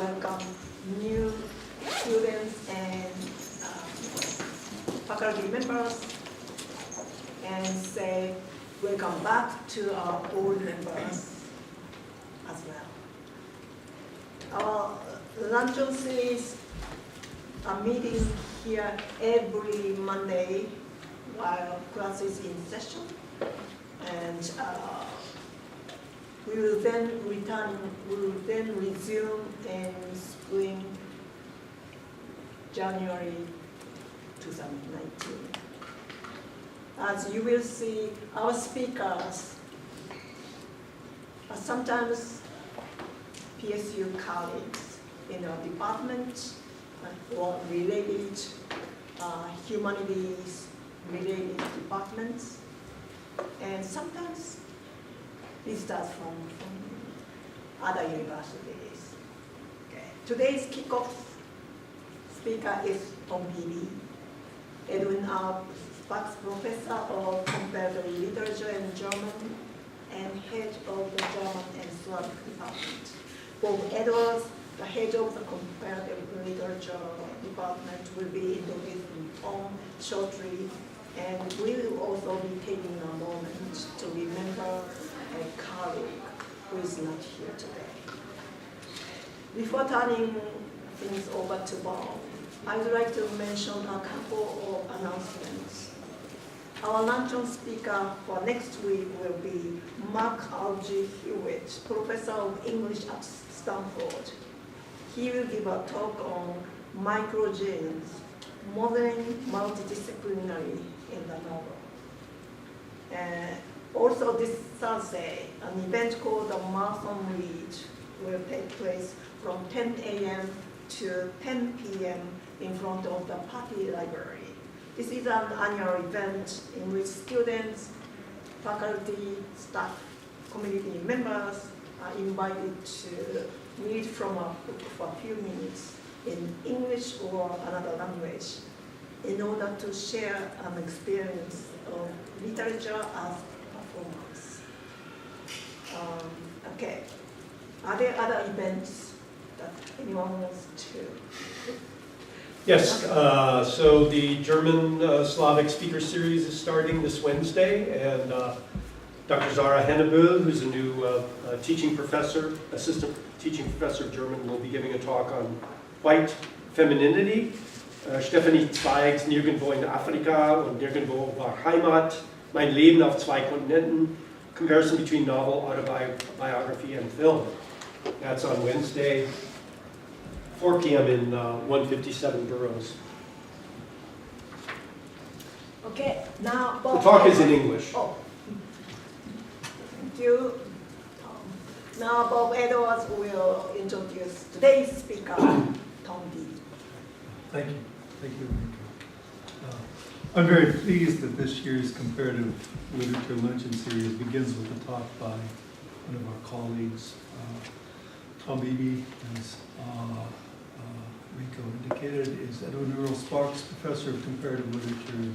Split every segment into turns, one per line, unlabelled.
welcome new students and faculty members and say welcome back to our old members as well. Our Luncheon series are meeting here every Monday while class is in session, and we will then resume in spring, January 2019. As you will see, our speakers are sometimes PSU colleagues in our department or related humanities related departments, and sometimes visitors from other universities. Okay. Today's kickoff speaker is Beebee, Edwin R. Sparks Professor of Comparative Literature and German and head of the German and Slavic department. Bob Edwards, the head of the Comparative Literature department, will be introducing on shortly, and we will also be taking a moment to remember a colleague who is not here today. Before turning things over to Bob, I would like to mention a couple of announcements. Our luncheon speaker for next week will be Mark Algie Hewitt, Professor of English at Stanford. He will give a talk on microgenes, modeling multidisciplinary in the novel. Also this Thursday, an event called the Marathon Read will take place from 10 a.m. to 10 p.m. in front of the Party Library. This is an annual event in which students, faculty, staff, community members are invited to read from a book for a few minutes in English or another language in order to share an experience of literature as performance. Okay, are there other events that anyone wants to?
Yes, so the German Slavic speaker series is starting this Wednesday, and Dr. Zara Hennebühl, who's a new teaching professor, assistant teaching professor of German, will be giving a talk on white femininity. Stephanie Zweigs, Nirgendwo in Afrika und Nirgendwo war Heimat, Mein Leben auf zwei Kontinenten, comparison between novel, autobiography, and film. That's on Wednesday, 4 p.m. in 157 Burroughs.
Okay, now
The talk is in English.
Oh, thank you, Tom. Now Bob Edwards will introduce today's speaker, Tom D.
Thank you. Thank you, Enrico. I'm very pleased that this year's Comparative Literature Luncheon Series begins with a talk by one of our colleagues, Tom Beebee, as Rico indicated, is Edwin Earl Sparks Professor of Comparative Literature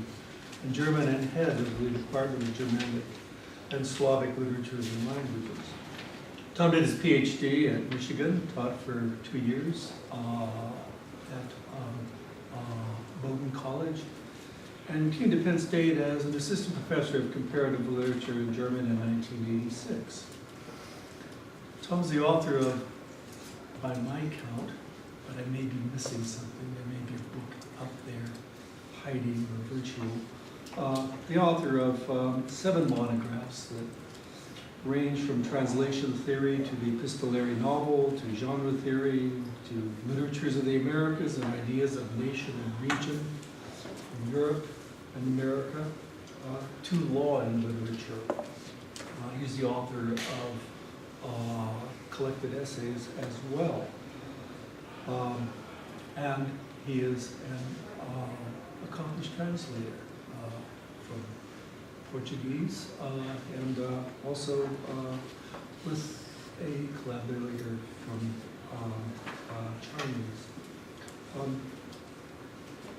in German and head of the Department of Germanic and Slavic Literatures and Languages. Tom did his PhD at Michigan, taught for 2 years at Bowdoin College, and came to Penn State as an assistant professor of comparative literature in German in 1986. Tom's the author of, by my count, but I may be missing something, there may be a book out there hiding or virtual, the author of 7 monographs that range from translation theory to the epistolary novel, to genre theory, to literatures of the Americas and ideas of nation and region, from Europe and America, to law and literature. He's the author of collected essays as well. And he is an accomplished translator from Portuguese and also with a collaborator from Chinese.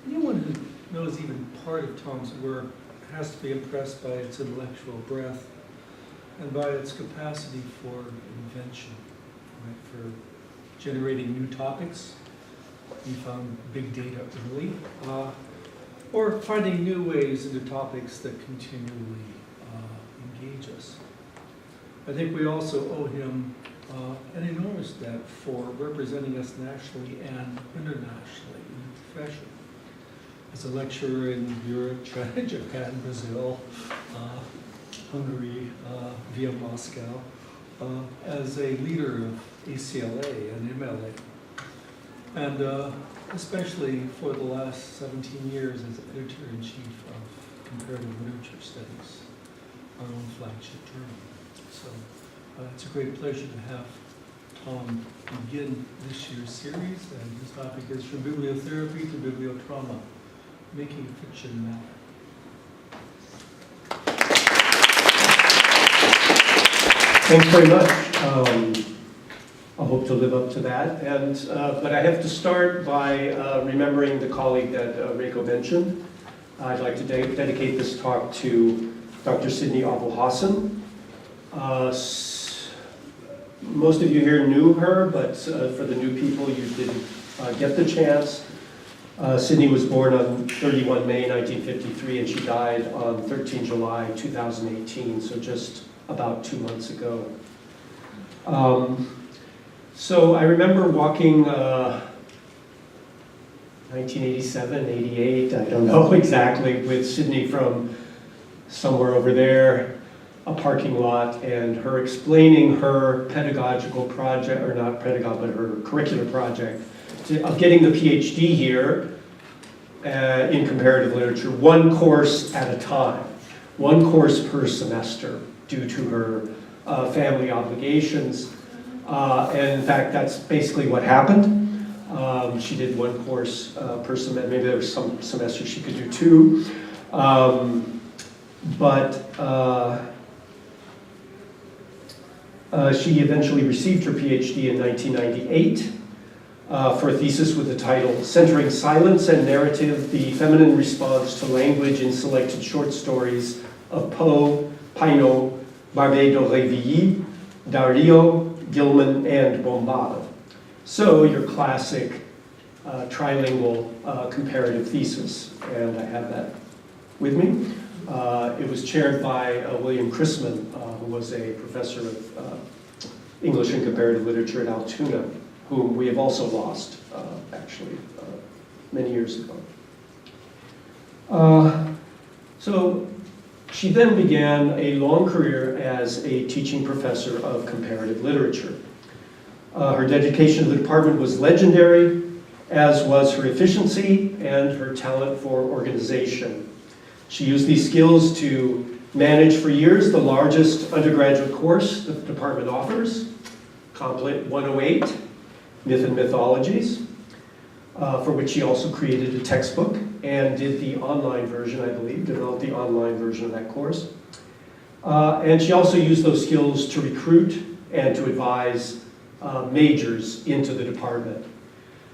Anyone who knows even part of Tom's work has to be impressed by its intellectual breadth and by its capacity for invention, right, for generating new topics. We found big data early, or finding new ways into topics that continually engage us. I think we also owe him an enormous debt for representing us nationally and internationally in the profession. As a lecturer in Europe, China, Japan, Brazil, Hungary, via Moscow, as a leader of ACLA and MLA, and especially for the last 17 years as editor-in-chief of Comparative Literature Studies, our own flagship journal. So it's a great pleasure to have Tom begin this year's series, and his topic is From Bibliotherapy to Bibliotrauma, Making Fiction Matter.
Thanks very much. I hope to live up to that. And but I have to start by remembering the colleague that Reiko mentioned. I'd like to dedicate this talk to Dr. Sidney Abulhassan. Most of you here knew her, but for the new people, you didn't get the chance. Sidney was born on 31 May 1953, and she died on 13 July 2018, so just about 2 months ago. So I remember walking 1987, 88, I don't know exactly, with Sidney from somewhere over there, a parking lot, and her explaining her pedagogical project, or not pedagogical, but her curricular project, of getting the PhD here in comparative literature, one course at a time, one course per semester, due to her family obligations. And in fact, that's basically what happened. She did one course per semester. Maybe there was some semesters she could do two. She eventually received her PhD in 1998 for a thesis with the title Centering Silence and Narrative, the Feminine Response to Language in Selected Short Stories of Poe, Paino, Barbey-d'Aurevilly, Dario, Gilman, and Bombard. So your classic trilingual comparative thesis, and I have that with me. It was chaired by William Chrisman, who was a professor of English and comparative literature at Altoona, whom we have also lost, actually, many years ago. So she then began a long career as a teaching professor of comparative literature. Her dedication to the department was legendary, as was her efficiency and her talent for organization. She used these skills to manage for years the largest undergraduate course that the department offers, Complet 108, Myth and Mythologies, for which she also created a textbook and did the online version, I believe, developed the online version of that course. And she also used those skills to recruit and to advise majors into the department.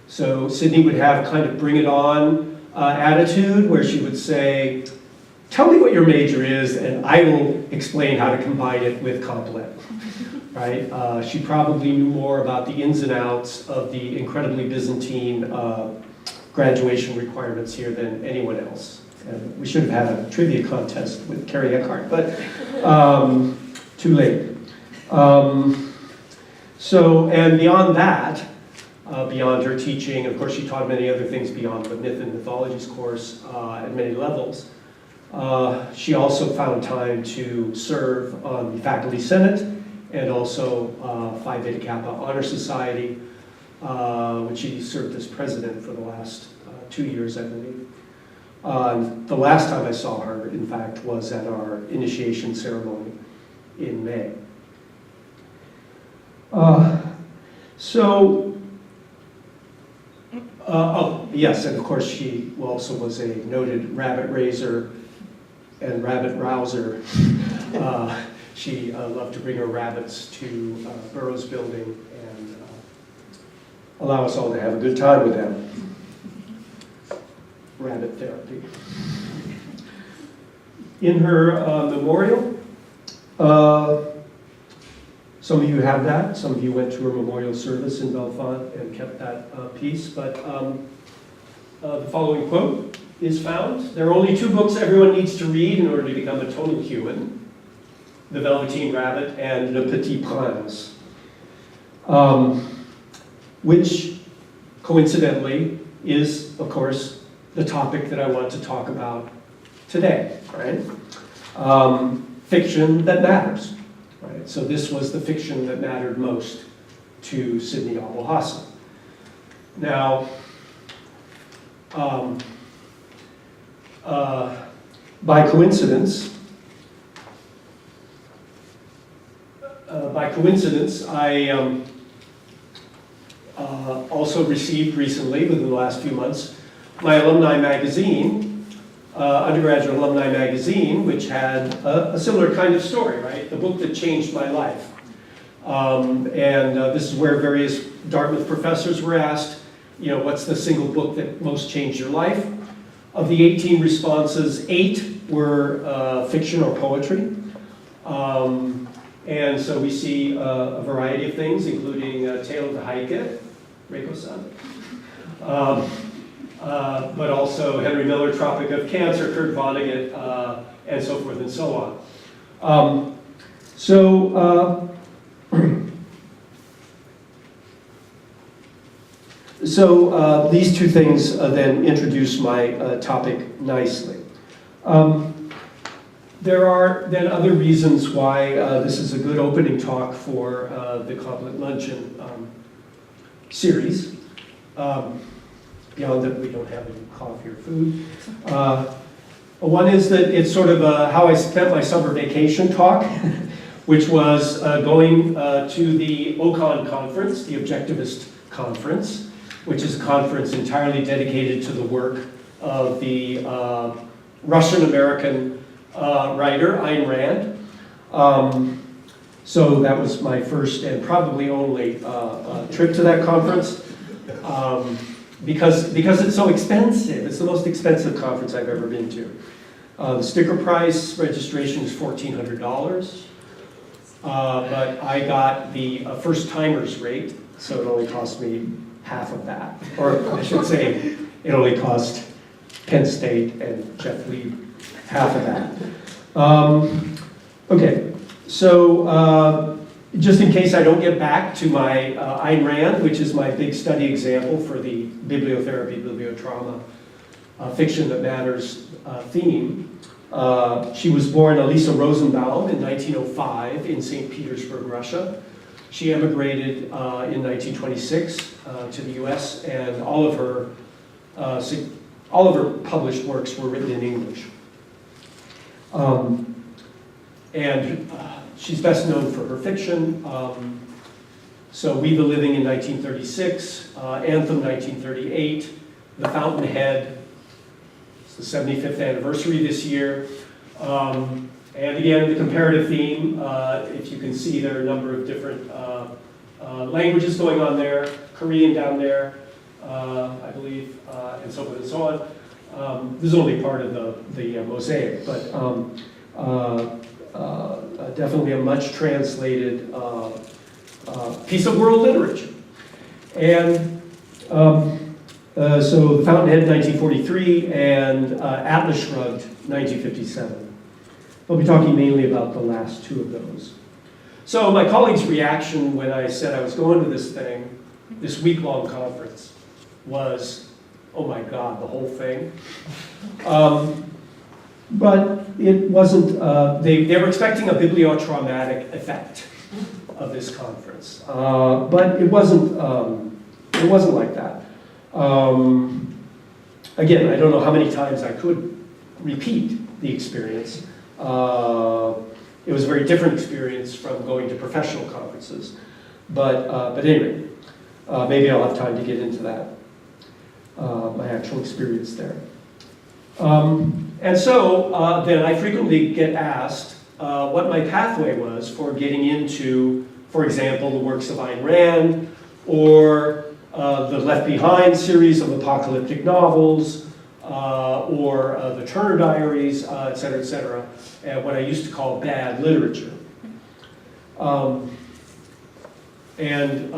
So Sidney would have kind of bring it on attitude, where she would say, tell me what your major is and I will explain how to combine it with Complet. Right? She probably knew more about the ins and outs of the incredibly Byzantine graduation requirements here than anyone else. And we should have had a trivia contest with Carrie Eckhart, but too late. And beyond that, beyond her teaching, of course she taught many other things beyond the Myth and Mythologies course at many levels. She also found time to serve on the Faculty Senate and also Phi Beta Kappa Honor Society, which she served as president for the last 2 years, I believe. The last time I saw her, in fact, was at our initiation ceremony in May. Yes, and of course she also was a noted rabbit raiser and rabbit rouser. She loved to bring her rabbits to Burroughs Building and allow us all to have a good time with them. Rabbit therapy. In her memorial, Some of you have that. Some of you went to a memorial service in Bellefonte and kept that piece. But the following quote is found. There are only two books everyone needs to read in order to become a total human: The Velveteen Rabbit and Le Petit Prince, which coincidentally is, of course, the topic that I want to talk about today, right? Fiction that matters, right? So this was the fiction that mattered most to Sidney Abulhassan. Now, by coincidence, I also received recently, within the last few months, my alumni magazine, undergraduate alumni magazine, which had a similar kind of story, right? The book that changed my life. This is where various Dartmouth professors were asked, you know, what's the single book that most changed your life? Of the 18 responses, 8 were fiction or poetry. And so we see a variety of things, including Tale of the Heike, Reiko-san, but also Henry Miller, Tropic of Cancer, Kurt Vonnegut, and so forth and so on. So these two things then introduce my topic nicely. There are then other reasons why this is a good opening talk for the Complet Luncheon series. Beyond that, we don't have any coffee or food. One is that it's sort of how I spent my summer vacation talk, which was going to the OCON conference, the Objectivist Conference, which is a conference entirely dedicated to the work of the Russian-American writer, Ayn Rand. So that was my first and probably only trip to that conference. Because it's so expensive. It's the most expensive conference I've ever been to. The sticker price, registration is $1,400. But I got the first-timers rate, so it only cost me half of that. Or I should say, it only cost Penn State and Jeff Lee half of that. Okay, so just in case I don't get back to my Ayn Rand, which is my big study example for the Bibliotherapy, Bibliotrauma, fiction that matters theme. She was born Elisa Rosenbaum in 1905 in St. Petersburg, Russia. She emigrated in 1926 to the US, and all of her published works were written in English. She's best known for her fiction. So We the Living in 1936, Anthem 1938, The Fountainhead, it's the 75th anniversary this year. And again, the comparative theme, if you can see, there are a number of different languages going on there, Korean down there, I believe, and so forth and so on. This is only part of the mosaic, but definitely a much translated piece of world literature. And so The Fountainhead, 1943, and Atlas Shrugged, 1957. I'll be talking mainly about the last two of those. So my colleague's reaction when I said I was going to this thing, this week-long conference, was, oh my God, the whole thing. But it wasn't, they were expecting a bibliotraumatic effect of this conference. But it wasn't like that. Again, I don't know how many times I could repeat the experience. It was a very different experience from going to professional conferences. But anyway, maybe I'll have time to get into that, my actual experience there. And so then I frequently get asked what my pathway was for getting into, for example, the works of Ayn Rand, or the Left Behind series of apocalyptic novels, or the Turner Diaries, et cetera, what I used to call bad literature. And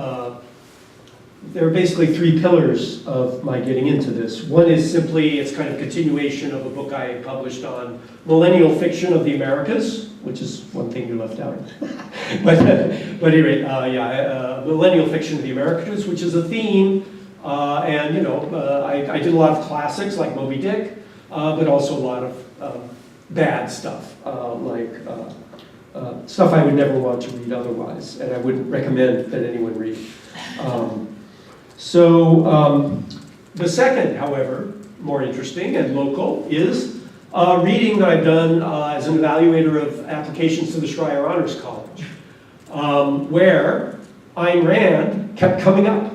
there are basically three pillars of my getting into this. One is simply, it's kind of continuation of a book I published on millennial fiction of the Americas, which is one thing you left out. but anyway, millennial fiction of the Americas, which is a theme. And you know, I did a lot of classics like Moby Dick, but also a lot of bad stuff, like stuff I would never want to read otherwise, and I wouldn't recommend that anyone read. The second, however, more interesting and local, is reading that I've done as an evaluator of applications to the Schreier Honors College, where Ayn Rand kept coming up.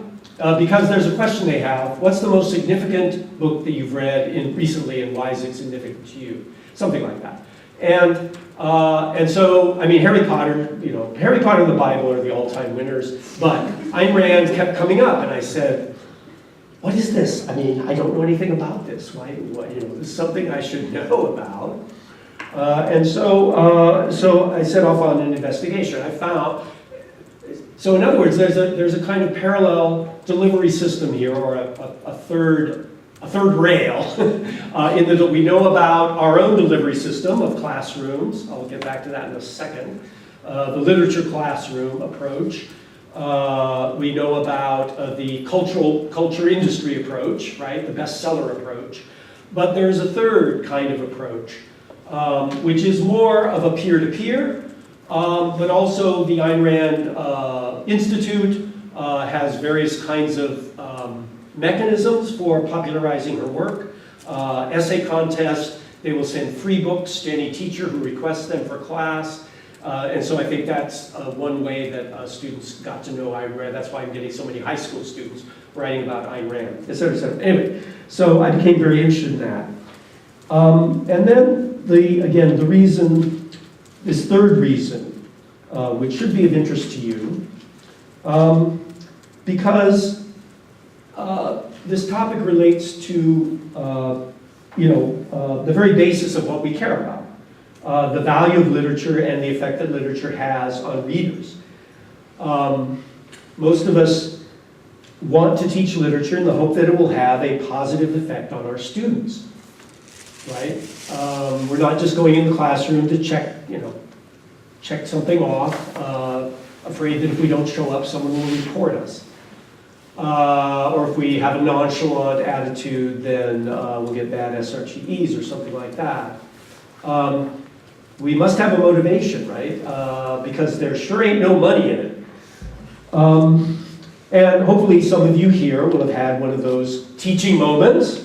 Because there's a question they have: what's the most significant book that you've read recently, and why is it significant to you? Something like that. And so, I mean, Harry Potter, you know, Harry Potter and the Bible are the all-time winners, but Ayn Rand kept coming up, and I said, what is this? I mean, I don't know anything about this. Why, you know, this is something I should know about. So I set off on an investigation. I found, so in other words, there's a kind of parallel delivery system here, or a third rail, in that we know about our own delivery system of classrooms. I'll get back to that in a second. The literature classroom approach. We know about the culture industry approach, right? The bestseller approach. But there's a third kind of approach, which is more of a peer-to-peer, but also the Ayn Rand Institute has various kinds of mechanisms for popularizing her work. Essay contest, they will send free books to any teacher who requests them for class. And so I think that's one way that students got to know Ayn Rand. That's why I'm getting so many high school students writing about Ayn Rand, et cetera, et cetera. Anyway, so I became very interested in that. And then, the reason, this third reason, which should be of interest to you, because this topic relates to, the very basis of what we care about, the value of literature and the effect that literature has on readers. Most of us want to teach literature in the hope that it will have a positive effect on our students, right? We're not just going in the classroom to check something off, afraid that if we don't show up, someone will report us. Or if we have a nonchalant attitude, then we'll get bad SRTEs or something like that. We must have a motivation, right? Because there sure ain't no money in it. And hopefully some of you here will have had one of those teaching moments.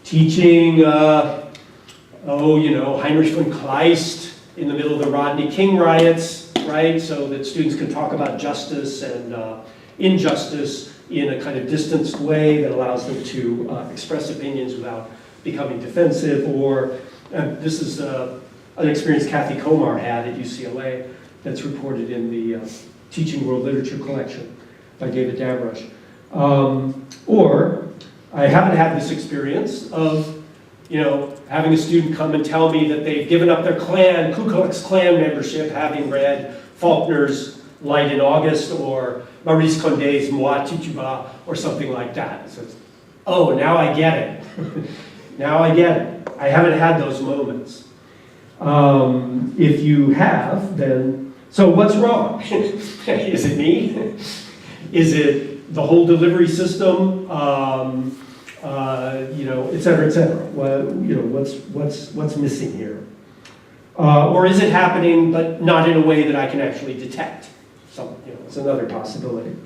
Teaching, Heinrich von Kleist in the middle of the Rodney King riots, right? So that students can talk about justice and injustice in a kind of distanced way that allows them to express opinions without becoming defensive. Or this is an experience Kathy Komar had at UCLA that's reported in the Teaching World Literature Collection by David Damrush. Or I haven't had this experience of, having a student come and tell me that they've given up their Ku Klux Klan membership, having read Faulkner's Light in August or Maurice Condé's Moi Tituba or something like that. So it's, oh, now I get it. Now I get it. I haven't had those moments. If you have, then, so what's wrong? Is it me? Is it the whole delivery system? Et cetera, et cetera. Well, what's missing here? Or is it happening, but not in a way that I can actually detect? So, it's another possibility.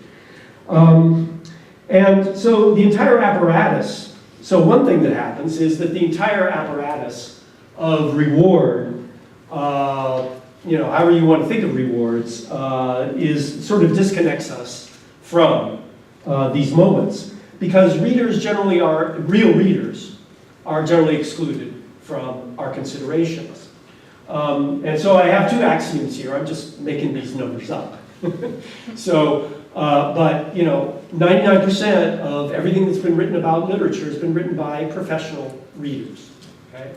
And so the entire apparatus, so one thing that happens is that the entire apparatus of reward, however you want to think of rewards, is sort of disconnects us from these moments. Because readers generally real readers are generally excluded from our considerations. And so I have two axioms here. I'm just making these numbers up. So, but 99% of everything that's been written about literature has been written by professional readers. Okay?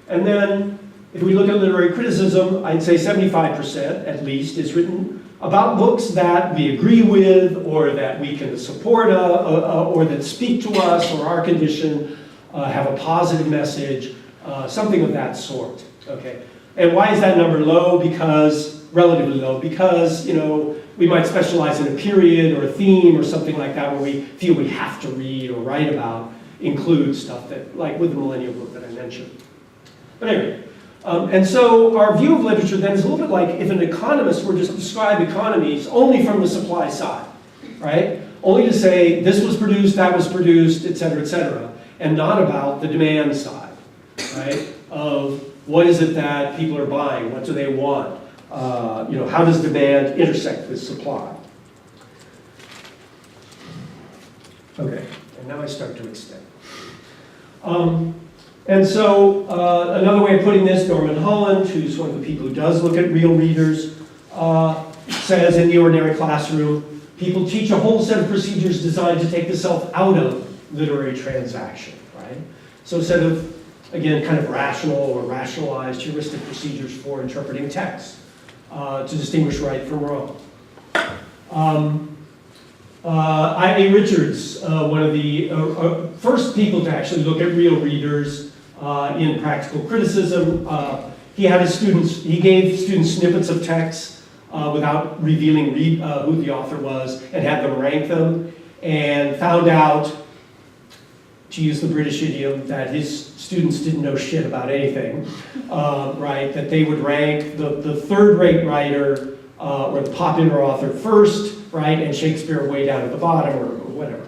And then if we look at literary criticism, I'd say 75% at least is written about books that we agree with, or that we can support, or that speak to us or our condition, have a positive message, something of that sort. Okay, and why is that number low? Because relatively low, because we might specialize in a period or a theme or something like that where we feel we have to read or write about, include stuff that, like with the Millennial book that I mentioned. But anyway. And so our view of literature then is a little bit like if an economist were just to describe economies only from the supply side, right? Only to say this was produced, that was produced, et cetera, and not about the demand side, right? Of what is it that people are buying, what do they want, how does demand intersect with supply? Okay, and now I start to extend. And so another way of putting this, Norman Holland, who's one of the people who does look at real readers, says in the ordinary classroom, people teach a whole set of procedures designed to take the self out of literary transaction, right? So instead of, again, kind of rational or rationalized heuristic procedures for interpreting text to distinguish right from wrong. I.A. Richards, one of the first people to actually look at real readers in practical criticism. He had his students, he gave students snippets of text without revealing who the author was, and had them rank them, and found out, to use the British idiom, that his students didn't know shit about anything, right? That they would rank the third-rate writer or the popular author first, right, and Shakespeare way down at the bottom, or whatever.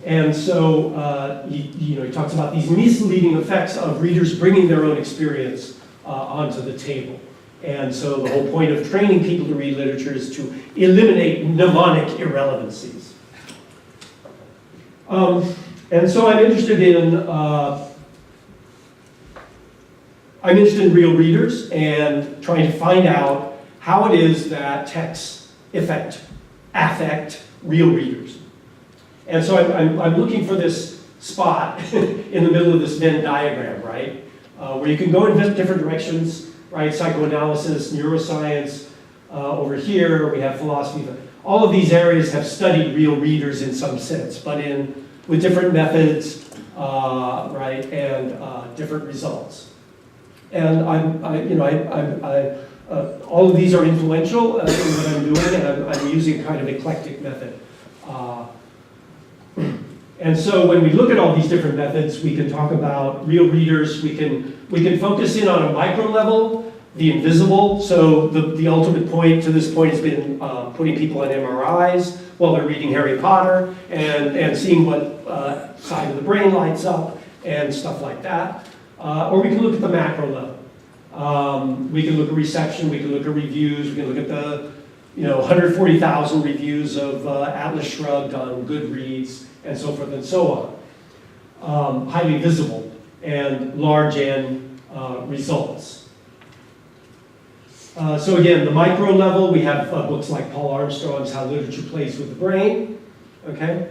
And so he talks about these misleading effects of readers bringing their own experience onto the table. And so the whole point of training people to read literature is to eliminate mnemonic irrelevancies. And so I'm interested in real readers and trying to find out how it is that texts affect real readers. And so I'm looking for this spot in the middle of this Venn diagram, right? Where you can go in different directions, right? Psychoanalysis, neuroscience, over here we have philosophy. All of these areas have studied real readers in some sense, but with different methods, right, and different results. And all of these are influential in what I'm doing, and I'm using kind of eclectic method. And so when we look at all these different methods, we can talk about real readers. We can focus in on a micro level, the invisible. So the ultimate point to this point has been putting people on MRIs while they're reading Harry Potter and seeing what side of the brain lights up and stuff like that. Or we can look at the macro level. We can look at reception. We can look at reviews. We can look at the 140,000 reviews of Atlas Shrugged on Goodreads, and so forth and so on. Highly visible and large N results. So again, the micro level, we have books like Paul Armstrong's How Literature Plays with the Brain, okay?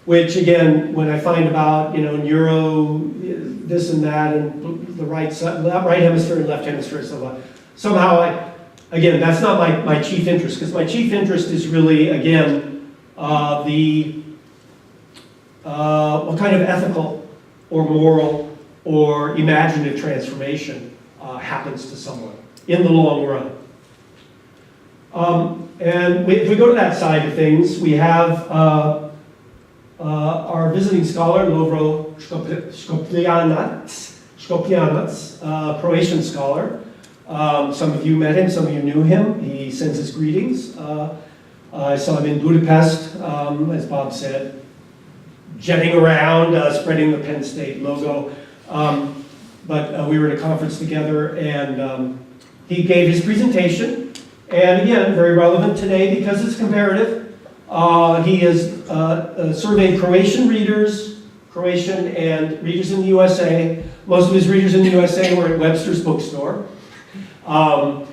Which again, when I find about, neuro, this and that, and the right hemisphere and left hemisphere, somehow again, that's not my chief interest, because my chief interest is really, again, what kind of ethical or moral or imaginative transformation happens to someone in the long run. And if we go to that side of things, we have our visiting scholar, Lovro Škopljanec, Croatian scholar. Some of you met him, some of you knew him. He sends his greetings. I saw him in Budapest, as Bob said, jetting around, spreading the Penn State logo. But we were at a conference together, and he gave his presentation. And again, very relevant today because it's comparative. He has surveyed Croatian readers, Croatian and readers in the USA. Most of his readers in the USA were at Webster's bookstore. And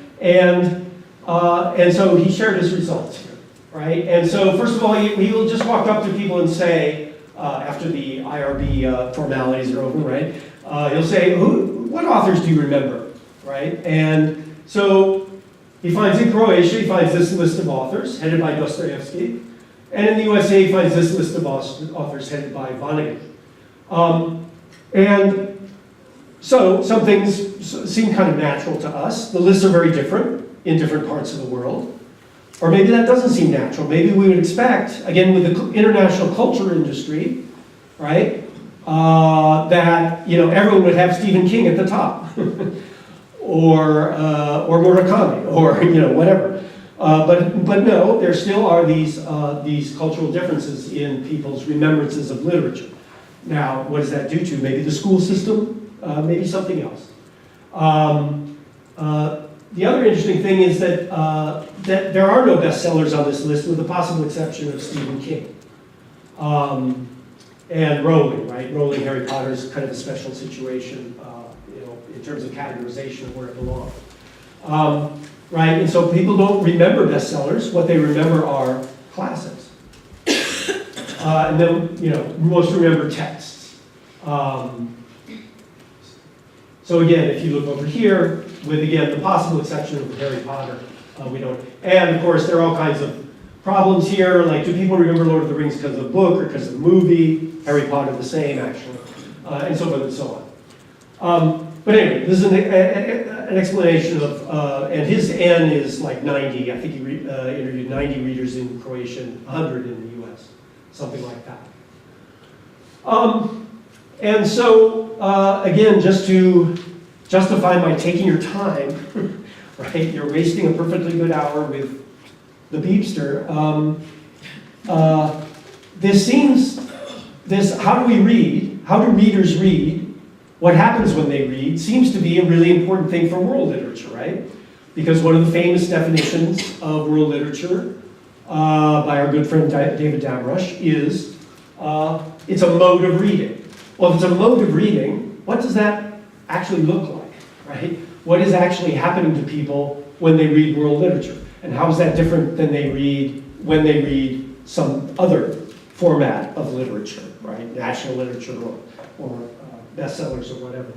so he shared his results here, right? And so first of all, he will just walk up to people and say, after the IRB formalities are over, right? He'll say, what authors do you remember, right? And so he finds in Croatia, he finds this list of authors headed by Dostoevsky. And in the USA, he finds this list of authors headed by Vonnegut. And so some things seem kind of natural to us. The lists are very different in different parts of the world. Or maybe that doesn't seem natural. Maybe we would expect, again, with the international culture industry, right, that everyone would have Stephen King at the top, or Murakami, or whatever. But no, there still are these cultural differences in people's remembrances of literature. Now, what does that do to maybe the school system? Maybe something else. The other interesting thing is that there are no bestsellers on this list, with the possible exception of Stephen King and Rowling. Right, Rowling, Harry Potter is kind of a special situation, in terms of categorization of where it belongs. Right, and so people don't remember bestsellers. What they remember are classics, and then most remember texts. So again, if you look over here, with again the possible exception of Harry Potter, we don't. And of course, there are all kinds of problems here. Like, do people remember Lord of the Rings because of the book or because of the movie? Harry Potter the same, actually, and so forth and so on. But anyway, this is an explanation of, and his N is like 90. I think he interviewed 90 readers in Croatia, 100 in the U.S., something like that. And so, again, just to justify my taking your time, right? You're wasting a perfectly good hour with the Beebster. How do we read? How do readers read? What happens when they read seems to be a really important thing for world literature, right? Because one of the famous definitions of world literature by our good friend David Damrush is it's a mode of reading. Well, if it's a mode of reading, what does that actually look like, right? What is actually happening to people when they read world literature? And how is that different than when they read some other format of literature, right? National literature or bestsellers or whatever.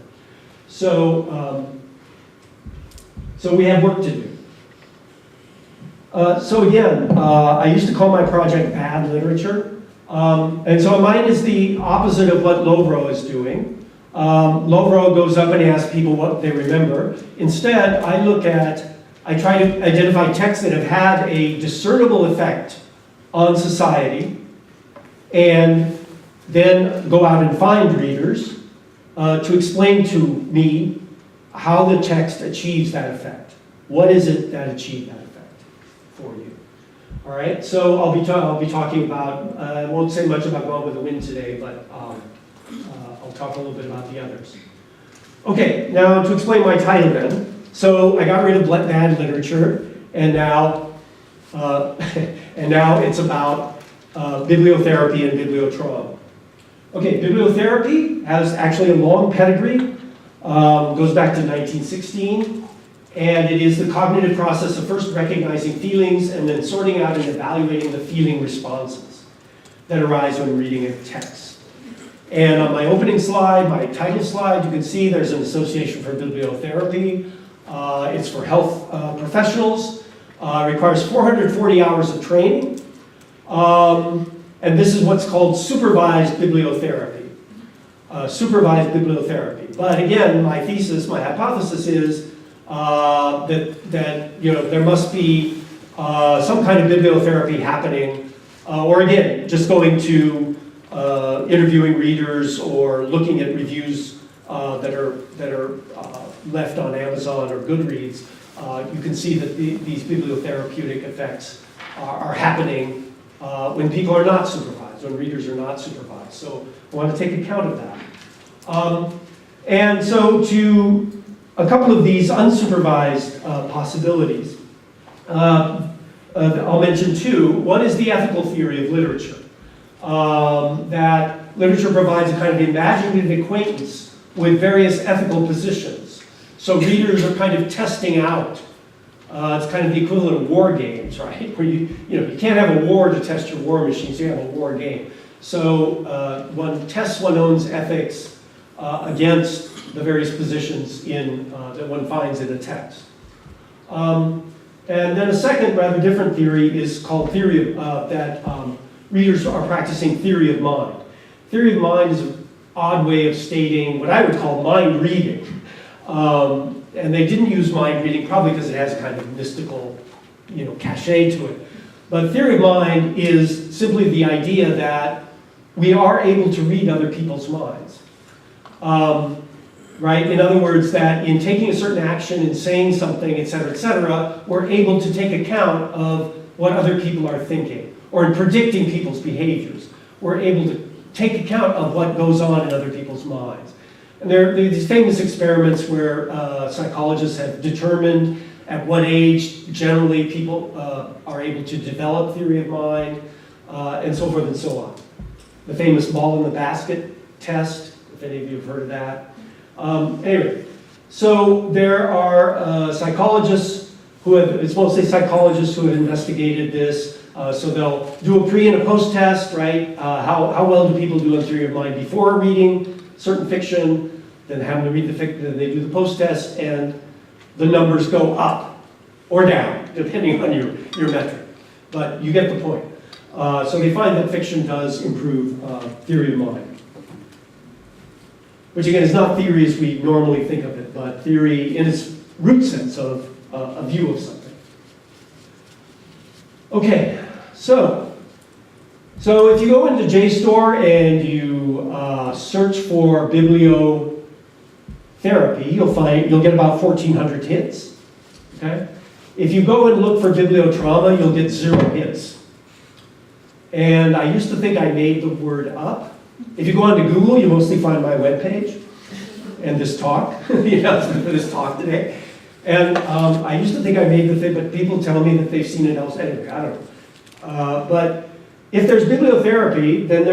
So, so we have work to do. So again, I used to call my project Bad Literature. And so mine is the opposite of what Lovro is doing. Lovro goes up and asks people what they remember. Instead, I try to identify texts that have had a discernible effect on society, and then go out and find readers to explain to me how the text achieves that effect. What is it that achieved that effect for you? All right, so I'll be talking about, I won't say much about Gone with the Wind today, but I'll talk a little bit about the others. Okay, now to explain my title then. So I got rid of bad literature, and now it's about bibliotherapy and bibliotrauma. Okay, bibliotherapy has actually a long pedigree, goes back to 1916, and it is the cognitive process of first recognizing feelings and then sorting out and evaluating the feeling responses that arise when reading a text. And on my opening slide, my title slide, you can see there's an association for bibliotherapy. It's for health professionals. Requires 440 hours of training. And this is what's called supervised bibliotherapy. Supervised bibliotherapy. But again, my hypothesis is that there must be some kind of bibliotherapy happening, or again, just going to interviewing readers or looking at reviews that are left on Amazon or Goodreads. You can see that these bibliotherapeutic effects are happening when people are not supervised, when readers are not supervised. So I want to take account of that. And so to a couple of these unsupervised possibilities, I'll mention two. One is the ethical theory of literature. That literature provides a kind of imaginative acquaintance with various ethical positions. So readers are kind of testing out. It's kind of the equivalent of war games, right? Where you can't have a war to test your war machines, you have a war game. So one tests one's ethics against the various positions in, that one finds in a text. And then a second rather different theory is called theory of, that readers are practicing theory of mind. Theory of mind is an odd way of stating what I would call mind reading. And they didn't use mind reading probably because it has a kind of mystical, cachet to it. But theory of mind is simply the idea that we are able to read other people's minds. Right? In other words, that in taking a certain action, in saying something, et cetera, we're able to take account of what other people are thinking, or in predicting people's behaviors. We're able to take account of what goes on in other people's minds. And there are these famous experiments where psychologists have determined at what age generally people are able to develop theory of mind, and so forth and so on. The famous ball in the basket test, if any of you have heard of that. Anyway, so there are psychologists who have, it's mostly psychologists who have investigated this. So they'll do a pre and a post test, right? How well do people do on theory of mind before reading certain fiction, then have them read the fiction, then they do the post test, and the numbers go up or down, depending on your metric. But you get the point. So they find that fiction does improve theory of mind. Which again is not theory as we normally think of it, but theory in its root sense of a view of something. Okay, so if you go into JSTOR and you search for Bibliotherapeutics, you'll get about 1,400 hits. Okay, if you go and look for Bibliotrauma, you'll get 0 hits. And I used to think I made the word up. If you go onto Google, you mostly find my webpage and this talk, this talk today. And I used to think I made the thing, but people tell me that they've seen it else. Anyway, I don't know. But if there's bibliotherapy, then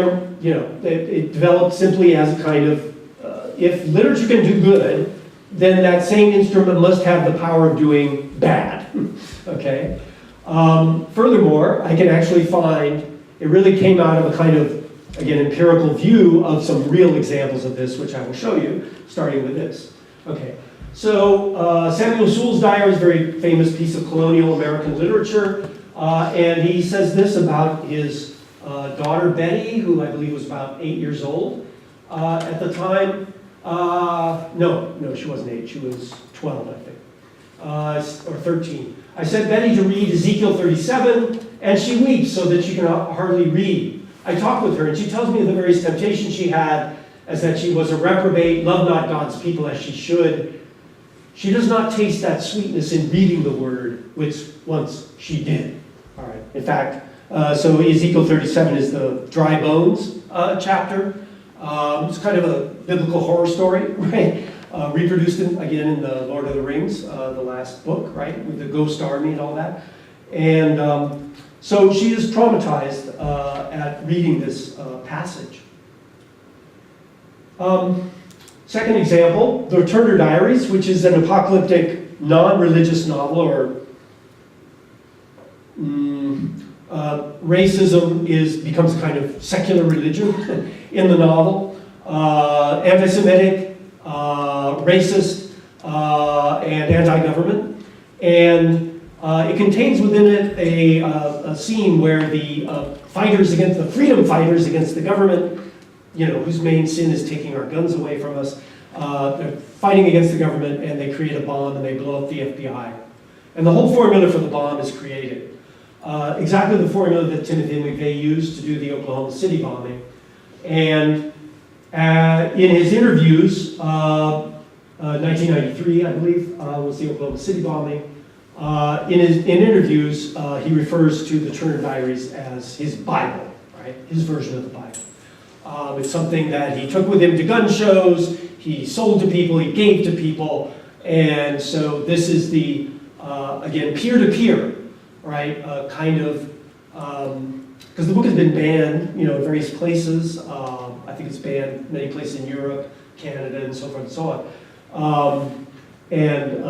it developed simply as a kind of, if literature can do good, then that same instrument must have the power of doing bad. Okay. Furthermore, I can actually find it really came out of a kind of, again, empirical view of some real examples of this, which I will show you, starting with this. Okay, so Samuel Sewell's diary is a very famous piece of colonial American literature, and he says this about his daughter Betty, who I believe was about 8 years old at the time. No, she wasn't 8, she was 12, I think, or 13. I sent Betty to read Ezekiel 37, and she weeps so that she can hardly read. I talked with her, and she tells me of the various temptations she had, as that she was a reprobate, loved not God's people as she should. She does not taste that sweetness in reading the word, which once she did. All right. In fact, so Ezekiel 37 is the dry bones chapter. It's kind of a biblical horror story, right? Reproduced again in the Lord of the Rings, the last book, right, with the ghost army and all that. And so she is traumatized at reading this passage. Second example, The Turner Diaries, which is an apocalyptic, non-religious novel, or racism becomes a kind of secular religion in the novel. Anti-Semitic, racist, and anti-government. And it contains within it a scene where the the freedom fighters against the government, whose main sin is taking our guns away from us, they're fighting against the government, and they create a bomb and they blow up the FBI. And the whole formula for the bomb is created. Exactly the formula that Timothy McVeigh used to do the Oklahoma City bombing. And in his interviews, 1993, I believe, was the Oklahoma City bombing. In interviews, he refers to the Turner Diaries as his Bible, right? His version of the Bible. It's something that he took with him to gun shows, he sold to people, he gave to people, and so this is the, again, peer-to-peer, right? Kind of, because the book has been banned, in various places. I think it's banned many places in Europe, Canada, and so forth and so on. And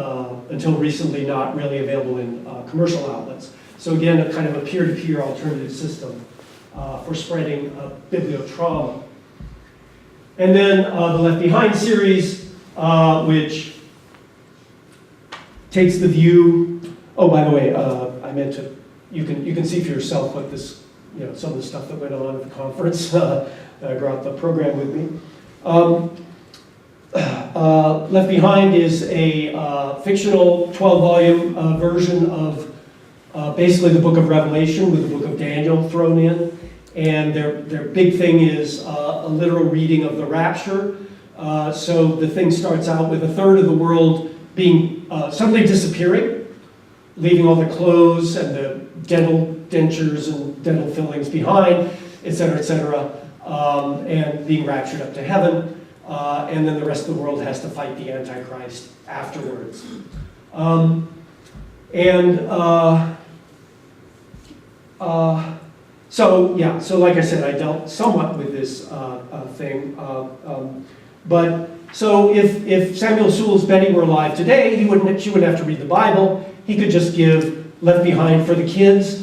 until recently not really available in commercial outlets. So again, a kind of a peer-to-peer alternative system for spreading bibliotrauma. And then the Left Behind series, which takes the view. Oh, by the way, I meant to. You can see for yourself what this, some of the stuff that went on at the conference. I brought the program with me. Left Behind is a fictional 12-volume version of basically the book of Revelation with the book of Daniel thrown in. And their big thing is a literal reading of the rapture. So the thing starts out with a third of the world being suddenly disappearing, leaving all the clothes and the dental dentures and dental fillings behind, et cetera, and being raptured up to heaven. And then the rest of the world has to fight the Antichrist afterwards. So like I said, I dealt somewhat with this thing. But so if Samuel Sewell's Betty were alive today, she wouldn't have to read the Bible. He could just give Left Behind for the kids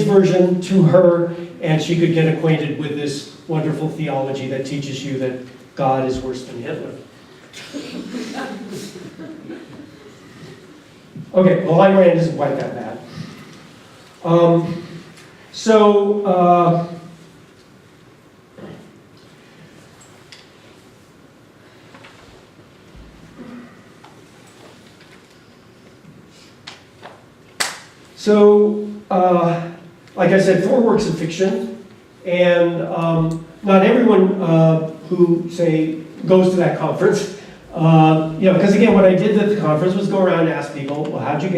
version to her, and she could get acquainted with this wonderful theology that teaches you that God is worse than Hitler. Okay, well, Ayn Rand isn't quite that bad. Like I said, 4 works of fiction, and not everyone who, say, goes to that conference, because again, what I did at the conference was go around and ask people, well, how did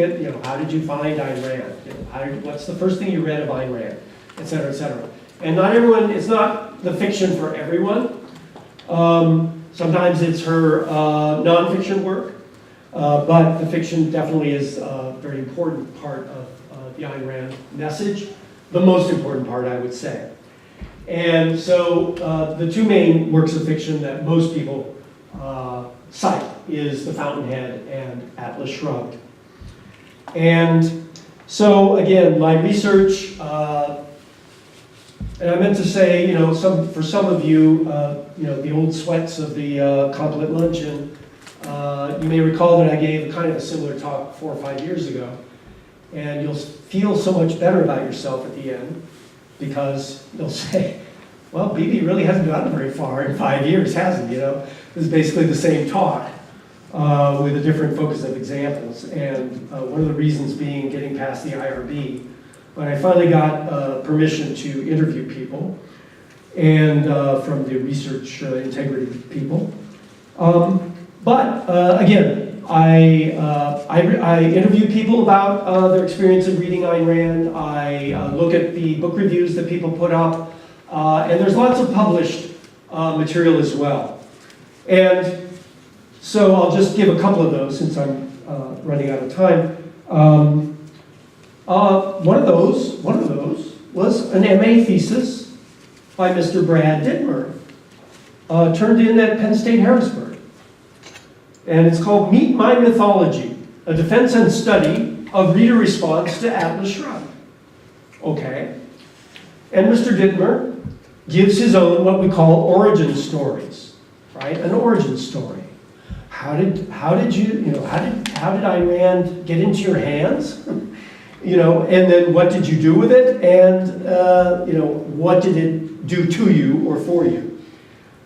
you find Ayn Rand? What's the first thing you read of Ayn Rand, et cetera, et cetera. And not everyone, it's not the fiction for everyone. Sometimes it's her nonfiction work, but the fiction definitely is a very important part of the Ayn Rand message, the most important part, I would say. And so the 2 main works of fiction that most people cite is The Fountainhead and Atlas Shrugged. And so again, my research, and I meant to say, for some of you, the old sweats of the couple at Luncheon, you may recall that I gave kind of a similar talk 4 or 5 years ago. And you'll feel so much better about yourself at the end, because you'll say, well, Beebee really hasn't gotten very far in 5 years, has he? This is basically the same talk with a different focus of examples. And one of the reasons being getting past the IRB. But I finally got permission to interview people, and from the research integrity people. Again, I interview people about their experience of reading Ayn Rand. I look at the book reviews that people put up, and there's lots of published material as well. And so I'll just give a couple of those since I'm running out of time. One of those was an MA thesis by Mr. Brad Dittmer, turned in at Penn State Harrisburg. And it's called Meet My Mythology, a defense and study of reader response to Atlas Shrugged. Okay. And Mr. Dittmer gives his own, what we call origin stories, right? An origin story. How did Ayn Rand get into your hands? And then what did you do with it? And, what did it do to you or for you?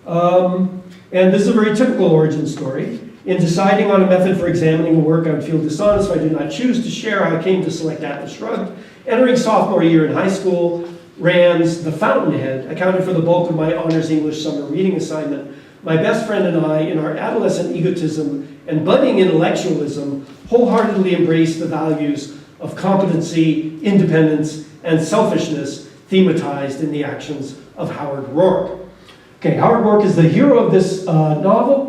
And this is a very typical origin story. In deciding on a method for examining a work, I would feel dishonest if I did not choose to share how I came to select Atlas Shrugged. Entering sophomore year in high school, Rand's The Fountainhead accounted for the bulk of my honors English summer reading assignment. My best friend and I, in our adolescent egotism and budding intellectualism, wholeheartedly embraced the values of competency, independence, and selfishness thematized in the actions of Howard Rourke. Okay, Howard Rourke is the hero of this novel.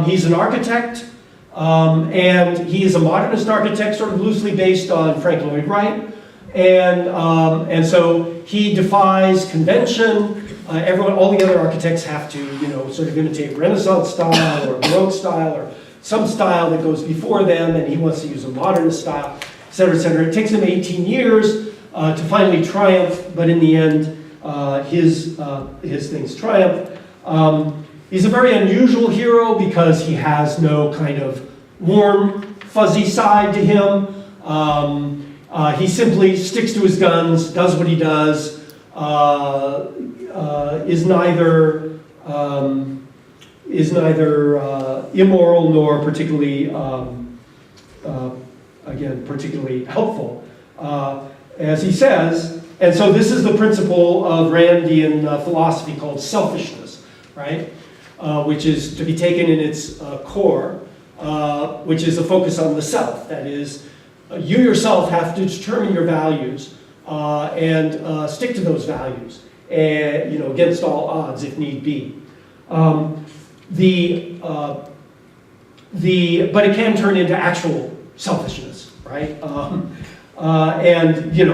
He's an architect, and he is a modernist architect, sort of loosely based on Frank Lloyd Wright. And so he defies convention. All the other architects have to, sort of imitate Renaissance style or Baroque style or some style that goes before them, and he wants to use a modernist style, et cetera, et cetera. It takes him 18 years to finally triumph, but in the end, his things triumph. He's a very unusual hero because he has no kind of warm, fuzzy side to him. He simply sticks to his guns, does what he does, is neither immoral nor particularly, particularly helpful, as he says. And so this is the principle of Randian philosophy called selfishness, right? Which is to be taken in its core, which is a focus on the self. That is, you yourself have to determine your values and stick to those values, and against all odds if need be. But it can turn into actual selfishness, right?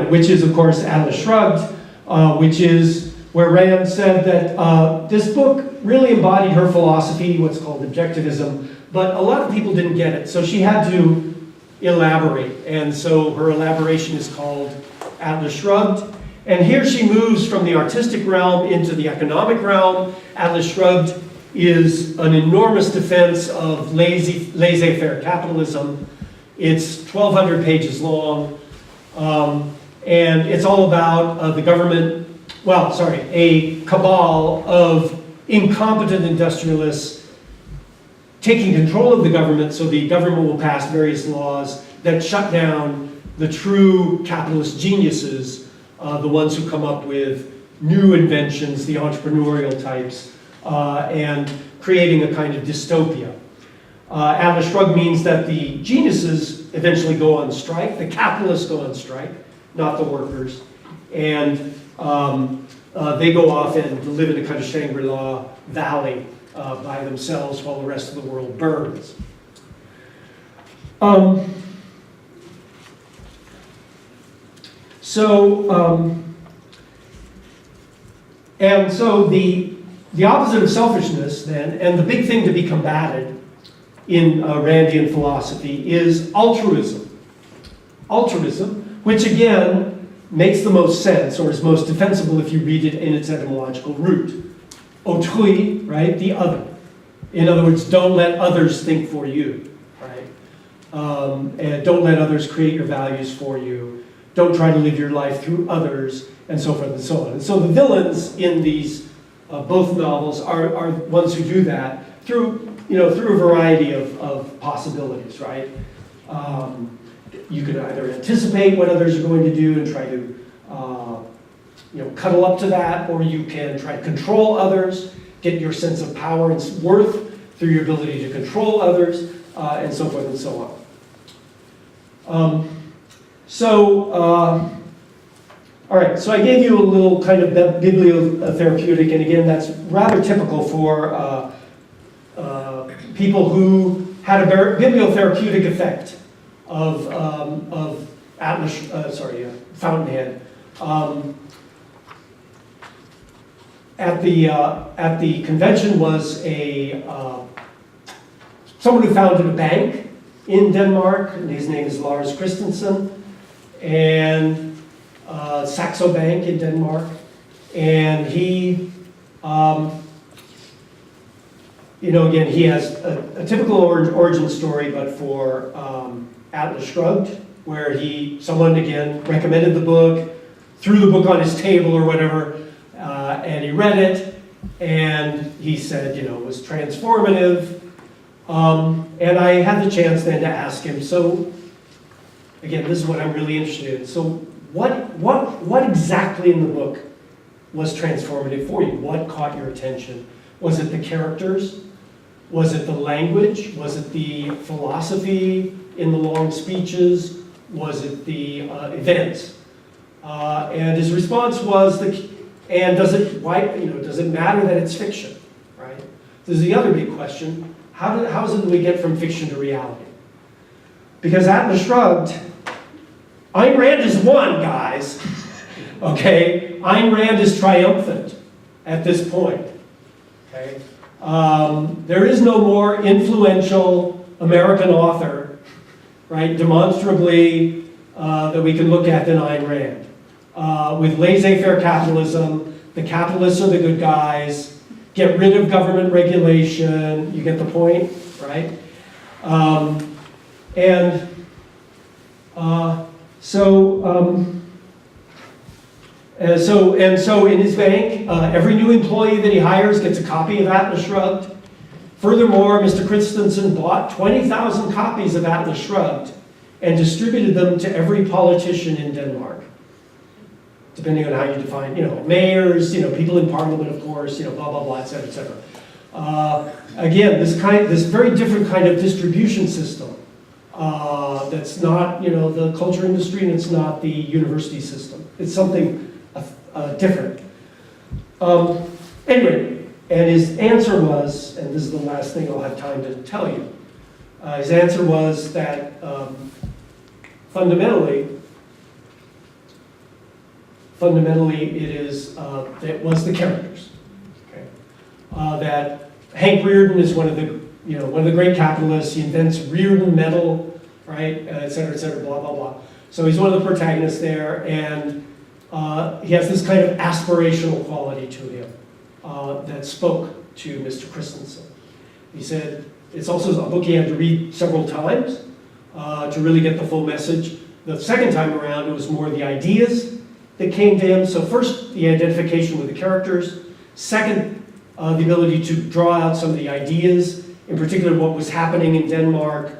Which is of course Atlas Shrugged, which is where Rand said that this book really embodied her philosophy, what's called objectivism, but a lot of people didn't get it, so she had to elaborate, and so her elaboration is called Atlas Shrugged. And here she moves from the artistic realm into the economic realm. Atlas Shrugged is an enormous defense of laissez-faire capitalism. It's 1,200 pages long, and it's all about the government, a cabal of incompetent industrialists taking control of the government, so the government will pass various laws that shut down the true capitalist geniuses, the ones who come up with new inventions, the entrepreneurial types, and creating a kind of dystopia. Atlas Shrugged means that the geniuses eventually go on strike, the capitalists go on strike, not the workers, and they go off and live in a kind of Shangri-La valley by themselves while the rest of the world burns. So the opposite of selfishness then, and the big thing to be combated in Randian philosophy is altruism. Altruism, which again makes the most sense, or is most defensible if you read it in its etymological root. Autrui, right, the other. In other words, don't let others think for you, right? And don't let others create your values for you. Don't try to live your life through others, and so forth and so on. And so the villains in these both novels are ones who do that through a variety of possibilities, right? You can either anticipate what others are going to do and try to cuddle up to that, or you can try to control others, get your sense of power and worth through your ability to control others, and so forth and so on. All right, so I gave you a little kind of bibliotherapeutic, and again, that's rather typical for people who had a bibliotherapeutic effect of Fountainhead. At the convention was someone who founded a bank in Denmark, and his name is Lars Christensen, and Saxo Bank in Denmark, and he, again, he has a typical origin story, but for Atlas Shrugged, where someone again recommended the book, threw the book on his table or whatever, and he read it, and he said, it was transformative, and I had the chance then to ask him, so, again, this is what I'm really interested in, so what exactly in the book was transformative for you? What caught your attention? Was it the characters? Was it the language? Was it the philosophy in the long speeches? Was it the events? And his response was, does it matter that it's fiction, right? This is the other big question. How is it that we get from fiction to reality? Because Atlas Shrugged, Ayn Rand is one, guys. Okay? Ayn Rand is triumphant at this point. Okay? There is no more influential American author, right, demonstrably, that we can look at than Ayn Rand. With laissez-faire capitalism, the capitalists are the good guys, get rid of government regulation. You get the point, right? So in his bank, every new employee that he hires gets a copy of Atlas Shrugged. Furthermore, Mr. Christensen bought 20,000 copies of Atlas Shrugged and distributed them to every politician in Denmark, depending on how you define, mayors, people in parliament, of course, blah, blah, blah, et cetera, et cetera. Again, this very different kind of distribution system. That's not, the culture industry, and it's not the university system. It's something different. Anyway, and his answer was, and this is the last thing I'll have time to tell you, his answer was that fundamentally it was the characters. Okay? That Hank Rearden is one of the great capitalists. He invents Rearden metal, right, et cetera, blah, blah, blah. So he's one of the protagonists there, and he has this kind of aspirational quality to him that spoke to Mr. Christensen. He said it's also a book he had to read several times to really get the full message. The second time around, it was more the ideas that came to him. So first, the identification with the characters. Second, the ability to draw out some of the ideas, in particular what was happening in Denmark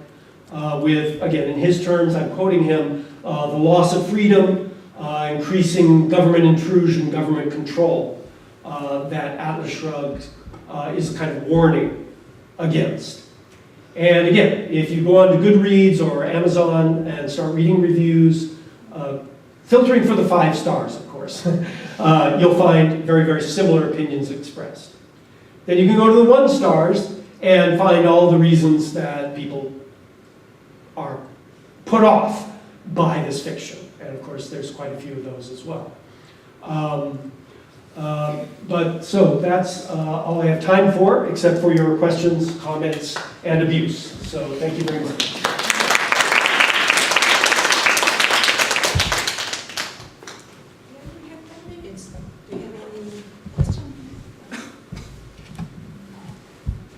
with, again, in his terms, I'm quoting him, the loss of freedom, increasing government intrusion, government control, that Atlas Shrugged is kind of warning against. And again, if you go on to Goodreads or Amazon and start reading reviews, filtering for the 5 stars, of course, you'll find very, very similar opinions expressed. Then you can go to the 1 stars and find all the reasons that people are put off by this fiction. And of course, there's quite a few of those as well. So that's all I have time for, except for your questions, comments, and abuse. So thank you very much.
We have 10 minutes. Do you have any questions?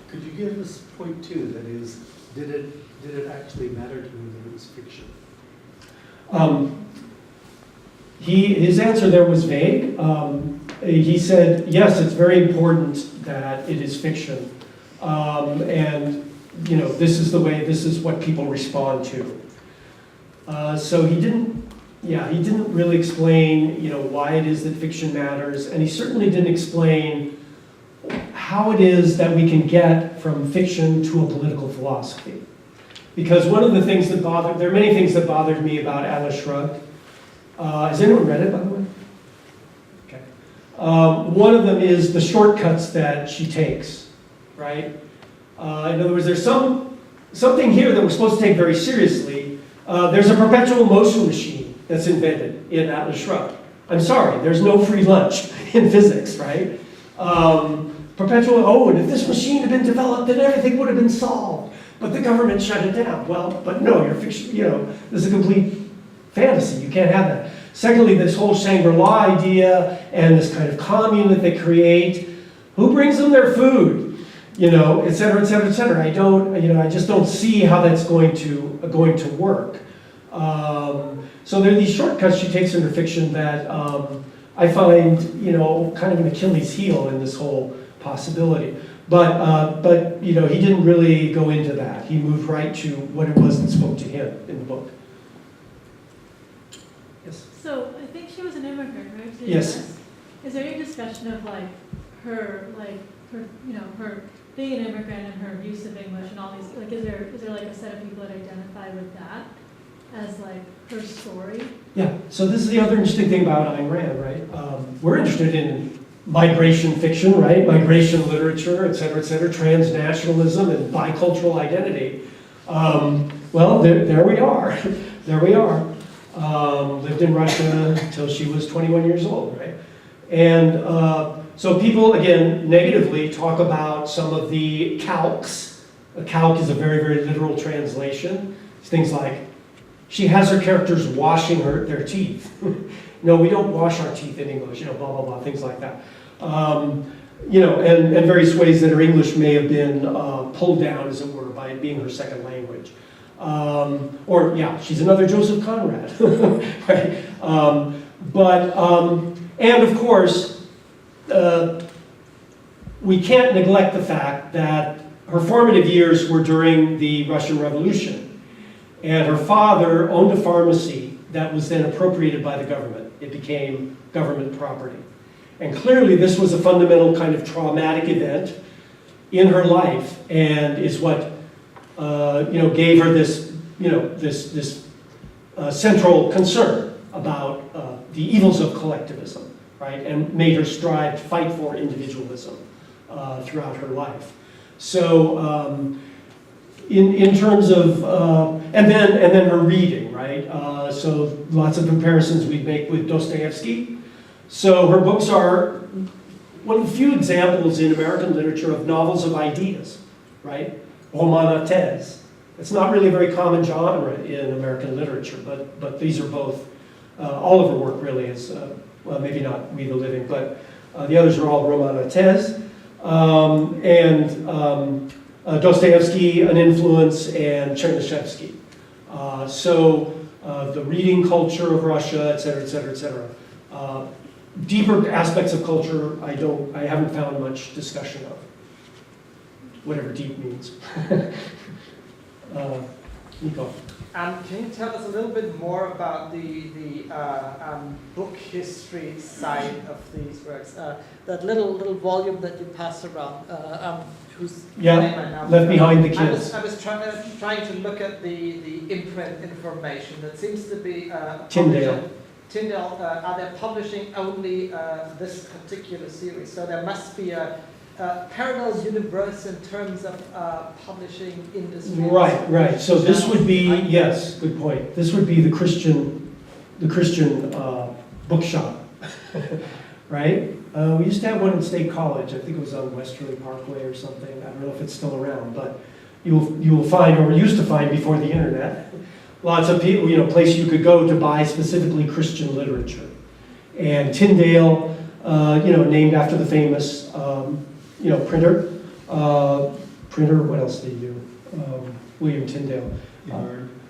Could you give us point 2? That is, did it actually matter to him that it was fiction?
His answer there was vague. He said, yes, it's very important that it is fiction. And, this is what people respond to. So he didn't really explain, why it is that fiction matters. And he certainly didn't explain how it is that we can get from fiction to a political philosophy. Because one of the things there are many things that bothered me about Atlas Shrugged. Has anyone read it, by the way? Okay. One of them is the shortcuts that she takes, right? In other words, there's something here that we're supposed to take very seriously. There's a perpetual motion machine that's invented in Atlas Shrugged. I'm sorry, there's no free lunch in physics, right? And if this machine had been developed, then everything would have been solved. But the government shut it down. Well, but no, you're fiction, this is a complete fantasy. You can't have that. Secondly, this whole Shangri-La idea and this kind of commune that they create. Who brings them their food? Et cetera, et cetera, et cetera. I just don't see how that's going to work. So there are these shortcuts she takes in her fiction that I find, kind of an Achilles heel in this whole possibility. But he didn't really go into that. He moved right to what it was that spoke to him in the book. Yes?
So I think she was an immigrant, right? To the
Yes.
US? Is there any discussion of her being an immigrant and her use of English and all these, is there a set of people that identify with that as her story?
Yeah, so this is the other interesting thing about Ayn Rand, right? We're interested in migration fiction, right? Migration literature, et cetera, transnationalism and bicultural identity. Well, there we are. There we are. Lived in Russia until she was 21 years old, right? And so people, again, negatively talk about some of the calques. A calque is a very, very literal translation. It's things like, she has her characters washing their teeth. No, we don't wash our teeth in English, blah, blah, blah, things like that. and various ways that her English may have been pulled down, as it were, by it being her second language. She's another Joseph Conrad, right? And of course, we can't neglect the fact that her formative years were during the Russian Revolution, and her father owned a pharmacy that was then appropriated by the government. It became government property. And clearly this was a fundamental kind of traumatic event in her life, and is what gave her this central concern about the evils of collectivism, right, and made her strive to fight for individualism throughout her life. So in terms of and then her reading, right? So lots of comparisons we make with Dostoevsky. So her books are one of the few examples in American literature of novels of ideas, right? Roman à thèse. It's not really a very common genre in American literature, but these are both. All of her work really is, well, maybe not We the Living, but the others are all roman à thèse. Dostoevsky, an influence, and Chernyshevsky. The reading culture of Russia, et cetera, et cetera, et cetera. Deeper aspects of culture, I haven't found much discussion of. Whatever deep means. Nico.
Can you tell us a little bit more about the book history side of these works? That little volume that you pass around, whose name I now
Left Behind the Kids.
I was trying to look at the imprint information. That seems to be
Tyndale.
Tyndale, are they publishing only this particular series? So there must be a parallel universe in terms of publishing industry.
Right. So this would be, yes, good point. This would be the Christian bookshop, right? We used to have one in State College. I think it was on Westerly Parkway or something. I don't know if it's still around, but you will find, or used to find before the internet, lots of people, place you could go to buy specifically Christian literature. And Tyndale, named after the famous printer. What else did he do? William Tyndale.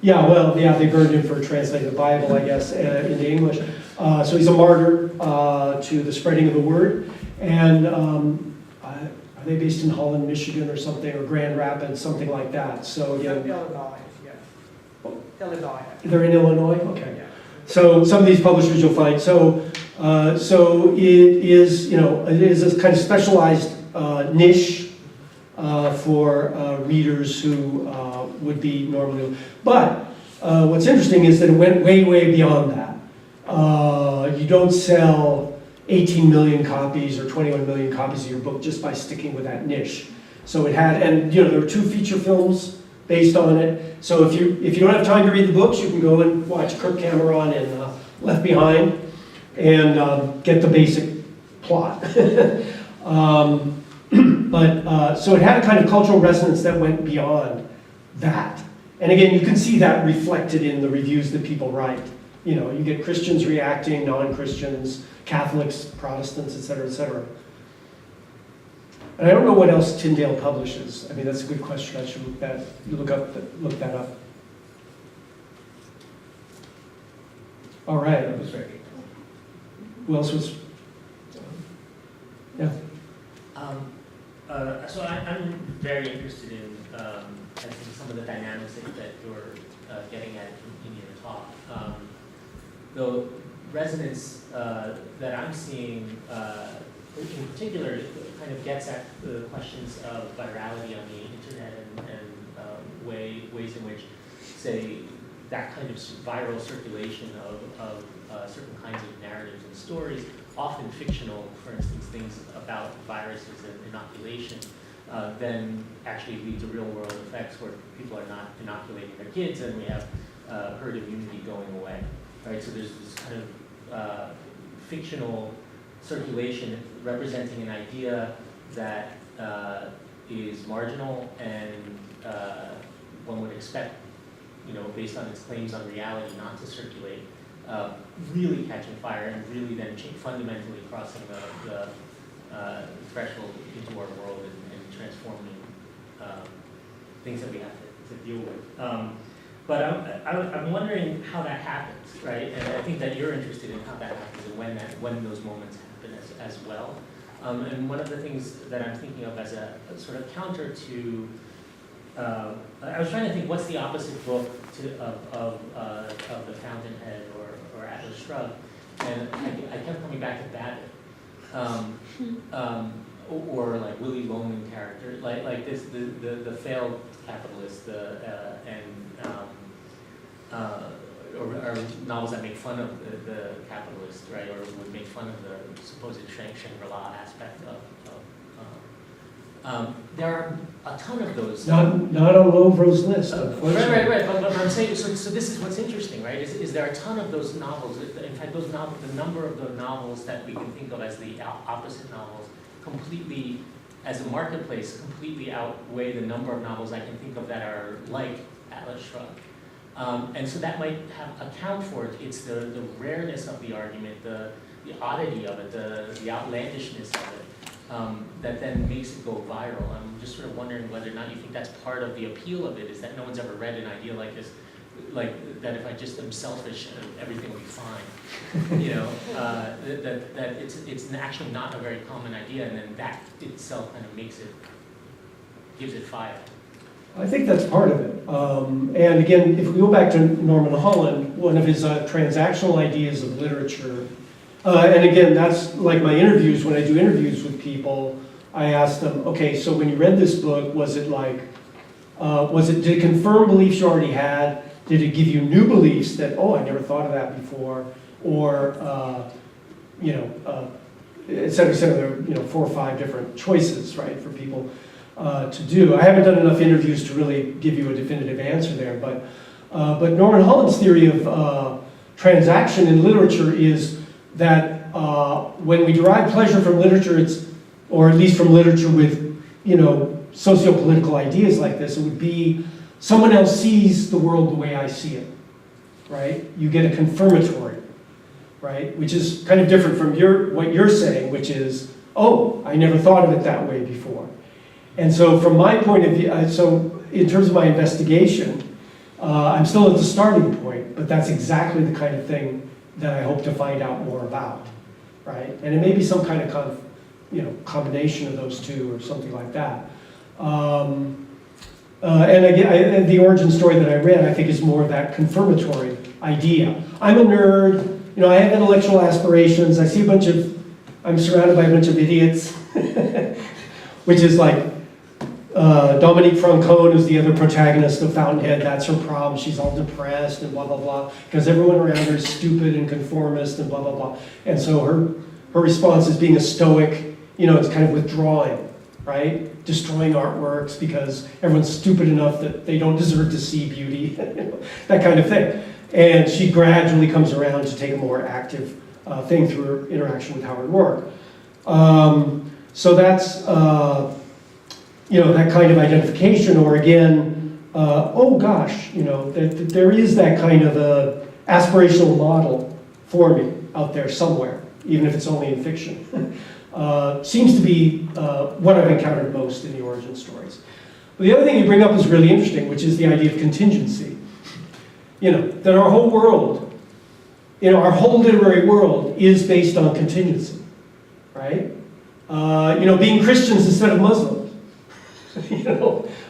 They burned him for translating the Bible, I guess, into English. So he's a martyr to the spreading of the word. And are they based in Holland, Michigan or something, or Grand Rapids, something like that? So again,
Illinois, yeah. Illinois.
They're in Illinois? Okay.
Yeah.
So some of these publishers you'll find. So it is, it is a kind of specialized niche for readers who would be normally. But what's interesting is that it went way, way beyond that. You don't sell 18 million copies or 21 million copies of your book just by sticking with that niche. So it had, and there were 2 feature films based on it. So if you don't have time to read the books, you can go and watch Kirk Cameron in Left Behind and get the basic plot. So it had a kind of cultural resonance that went beyond that. And again, you can see that reflected in the reviews that people write. You get Christians reacting, non-Christians, Catholics, Protestants, et cetera, et cetera. And I don't know what else Tyndale publishes. I mean, that's a good question. I should look that up. All right.
That was very good.
Who else was? Yeah.
So I'm very interested in I think some of the dynamics that you're getting at in your talk. The resonance that I'm seeing in particular kind of gets at the questions of virality on the internet and ways in which, say, that kind of viral circulation of certain kinds of narratives and stories, often fictional, for instance, things about viruses and inoculation, then actually lead to real-world effects where people are not inoculating their kids, and we have herd immunity going away. Right? So there's this kind of fictional circulation representing an idea that is marginal and one would expect, based on its claims on reality, not to circulate, really catching fire and really then fundamentally crossing the threshold into our world and transforming things that we have to deal with. But I'm wondering how that happens, right? And I think that you're interested in how that happens and when those moments happen as well. And one of the things that I'm thinking of as a sort of counter to, I was trying to think, what's the opposite book of The Fountainhead or Atlas Shrugged? And I kept coming back to Babbitt, or like Willy Loman character, like this the failed capitalist, or novels that make fun of the capitalist, right, or would make fun of the supposed Shangri-La aspect of there are a ton of those.
Not on Lovro's list, unfortunately.
Right. But I'm saying, so this is what's interesting, right? Is there a ton of those novels? In fact, those novels, the number of the novels that we can think of as the opposite novels, completely, as a marketplace, completely outweigh the number of novels I can think of that are like Atlas Shrugged. And so that might account for it. It's the rareness of the argument, the oddity of it, the outlandishness of it. That then makes it go viral. I'm just sort of wondering whether or not you think that's part of the appeal of it, is that no one's ever read an idea like this, like that if I just am selfish, everything will be fine. You know, that it's actually not a very common idea, and then that itself kind of gives it fire.
I think that's part of it. And again, if we go back to Norman Holland, one of his transactional ideas of literature, and again, that's like my interviews. When I do interviews with people, I ask them, okay, so when you read this book, was it like, did it confirm beliefs you already had? Did it give you new beliefs that, oh, I never thought of that before? Or, et cetera, et cetera. There are, 4 or 5 different choices, right, for people to do. I haven't done enough interviews to really give you a definitive answer there, but Norman Holland's theory of transaction in literature is that when we derive pleasure from literature, or at least from literature with, socio-political ideas like this, it would be someone else sees the world the way I see it, right? You get a confirmatory, right? Which is kind of different from what you're saying, which is, oh, I never thought of it that way before. And so from my point of view, so in terms of my investigation, I'm still at the starting point, but that's exactly the kind of thing that I hope to find out more about, right? And it may be some kind of combination of those two or something like that. And again, the origin story that I read, I think, is more of that confirmatory idea. I'm a nerd, I have intellectual aspirations. I'm surrounded by a bunch of idiots, which is like Dominique Francone is the other protagonist of Fountainhead. That's her problem. She's all depressed and blah, blah, blah, because everyone around her is stupid and conformist and blah, blah, blah. And so her response is being a stoic, it's kind of withdrawing, right? Destroying artworks because everyone's stupid enough that they don't deserve to see beauty, that kind of thing. And she gradually comes around to take a more active thing through her interaction with Howard Roark. So that's, that kind of identification, or again, there is that kind of aspirational model for me out there somewhere, even if it's only in fiction. Seems to be what I've encountered most in the origin stories. But the other thing you bring up is really interesting, which is the idea of contingency. That our whole world, our whole literary world is based on contingency, right? Being Christians instead of Muslims.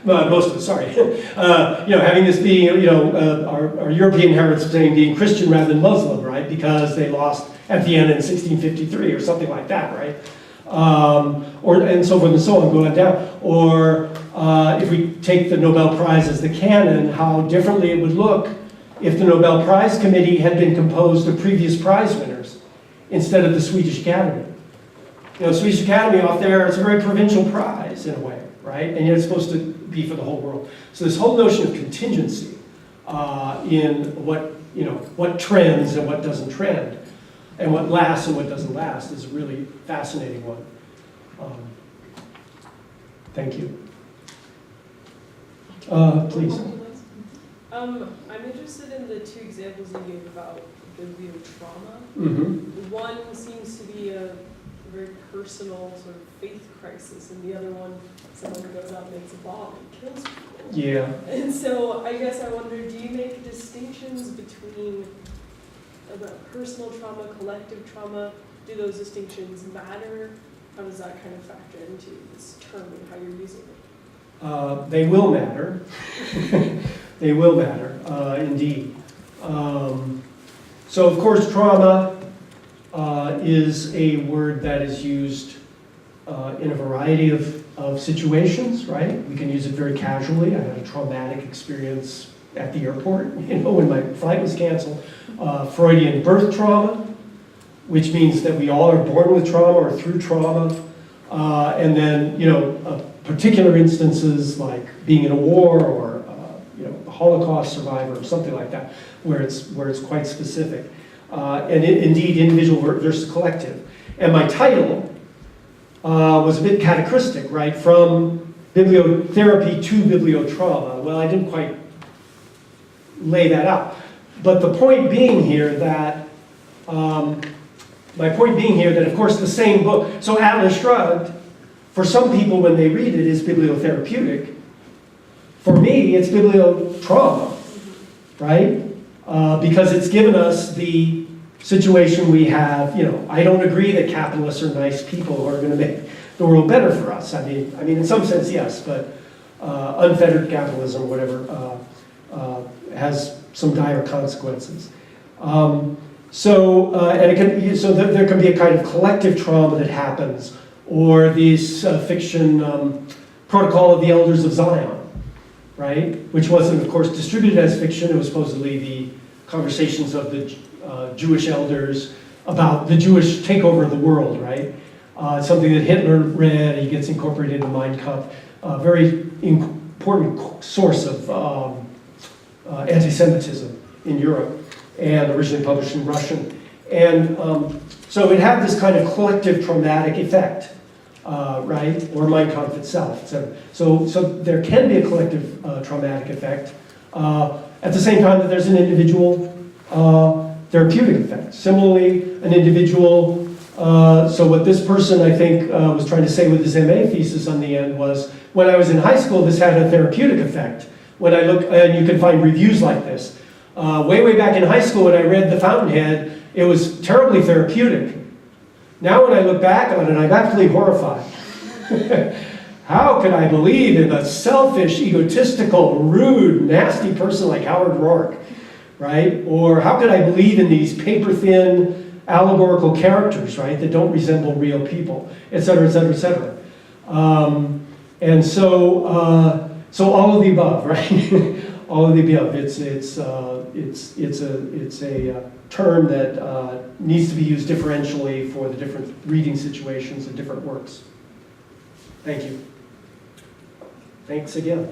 Most of it, sorry. Having this being, our European heritage saying being Christian rather than Muslim, right? Because they lost at Vienna in 1653 or something like that, right? And so forth and so on, going down. Or if we take the Nobel Prize as the canon, how differently it would look if the Nobel Prize Committee had been composed of previous prize winners instead of the Swedish Academy. The Swedish Academy off there, it's a very provincial prize in a way, right? And yet it's supposed to be for the whole world. So this whole notion of contingency in what trends and what doesn't trend, and what lasts and what doesn't last, is a really fascinating one. Thank you. Please.
I'm interested in the 2 examples you gave about bibliotrauma.
Mm-hmm.
One seems to be a a very personal sort of faith crisis, and the other one, someone who goes out and makes a bomb and kills people.
Yeah.
And so I guess I wonder, do you make distinctions between personal trauma, collective trauma? Do those distinctions matter? How does that kind of factor into this term and how you're using it?
They will matter. They will matter, indeed. So of course, trauma is a word that is used in a variety of situations, right? We can use it very casually. I had a traumatic experience at the airport, when my flight was canceled. Freudian birth trauma, which means that we all are born with trauma or through trauma. And then, particular instances like being in a war or, a Holocaust survivor or something like that, where it's quite specific. And indeed, individual versus collective. And my title was a bit catachristic, right? From bibliotherapy to bibliotrauma. Well, I didn't quite lay that out. But the point being here that, of course, the same book, so Atlas Shrugged, for some people when they read it, is bibliotherapeutic. For me, it's bibliotrauma, right? Because it's given us the situation we have, I don't agree that capitalists are nice people who are going to make the world better for us. I mean, in some sense, yes, but unfettered capitalism or whatever has some dire consequences. So there can be a kind of collective trauma that happens, or these fiction Protocol of the Elders of Zion, right? Which wasn't, of course, distributed as fiction. It was supposedly the conversations of the Jewish elders about the Jewish takeover of the world, right? Something that Hitler read, he gets incorporated into Mein Kampf. A very important source of anti-Semitism in Europe, and originally published in Russian. And so it had this kind of collective traumatic effect, right? Or Mein Kampf itself, etc. So there can be a collective traumatic effect at the same time that there's an individual therapeutic effect. Similarly, an individual, so what this person, I think, was trying to say with his MA thesis on the end was, when I was in high school, this had a therapeutic effect. When I look, and you can find reviews like this. Way back in high school when I read The Fountainhead, it was terribly therapeutic. Now when I look back on it, I'm absolutely horrified. How could I believe in a selfish, egotistical, rude, nasty person like Howard Rourke, right? Or how could I believe in these paper-thin, allegorical characters, right, that don't resemble real people, et cetera, et cetera, et cetera. And so all of the above, right? All of the above. It's a term that needs to be used differentially for the different reading situations and different works. Thank you. Thanks again.